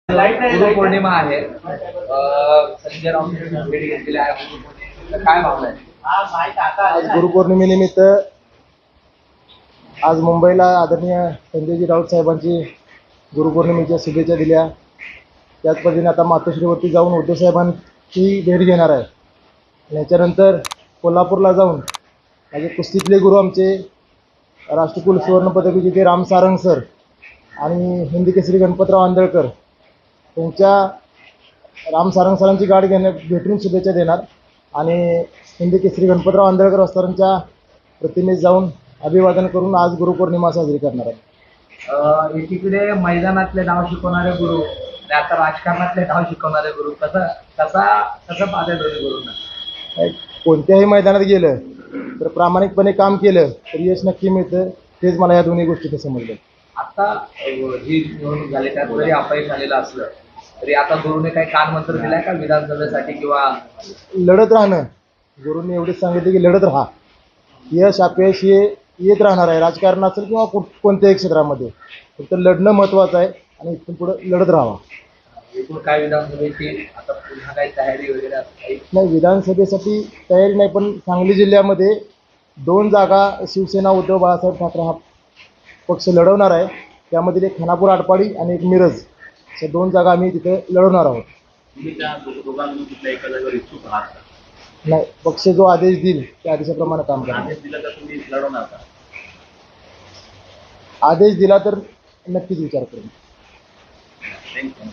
गुरुपौर्णिमा आहे. संजय राऊत भेट घेतलेली आहे गुरुपौर्णिमेनिमित्त. काय भावना आहे? आज गुरुपौर्णिमेनिमित्त आज मुंबईला आदरणीय संजयजी राऊत साहेबांची गुरुपौर्णिमेच्या शुभेच्छा दिल्या. त्याच पद्धतीने आता मातोश्रीवरती जाऊन उद्धव साहेबांची भेट घेणार आहे. याच्यानंतर कोल्हापूरला जाऊन माझे कुस्तीतले गुरु आमचे राष्ट्रकुल सुवर्णपदक विजेते राम सारंग सर आणि हिंदी केसरी गणपतराव आंदळकर त्यांच्या राम सारंग सरांची गाठ भेटून शुभेच्छा देणार आणि हिंदी केसरी गणपतराव आंदळकर सरांच्या प्रतिमेस जाऊन अभिवादन करून आज गुरुपौर्णिमा साजरी करणार आहे. एकीकडे मैदानातले नाव शिकवणारे गुरु आणि आता राजकारणातले नाव शिकवणारे गुरु कसं पाहताय दोन्ही गुरुंना? कोणत्याही मैदानात गेलं तर प्रामाणिकपणे काम केलं तर यश नक्की मिळतं. तेच मला या दोन्ही गोष्टीचं समजलं. आता जी निवडणूक झाली त्यात जरी अपयश झालेलं असलं तरी आता गुरुने काही कानमंत्र दिलाय का विधानसभेसाठी किंवा लढत राहणं? गुरुंनी एवढेच सांगितले की लढत राहा. यश अपयश हे येत राहणार आहे, राजकारण असेल किंवा कोणत्याही क्षेत्रामध्ये. फक्त लढणं महत्त्वाचं आहे आणि इथून पुढे लढत राहावा. एकूण काय विधानसभेची आता पुन्हा काही तयारी वगैरे काही नाही, विधानसभेसाठी तयारी नाही, पण सांगली जिल्ह्यामध्ये 2 जागा शिवसेना उद्धव बाळासाहेब ठाकरे हा पक्ष लढवणार आहे. त्यामधील एक खानापूर आटपाडी आणि एक मिरज, अशा 2 जागा आम्ही तिथे लढवणार आहोत. नाही, पक्ष जो आदेश देईल त्या आदेशाप्रमाणे काम करणार. आदेश दिला तर नक्कीच विचार करू. थँक्यू.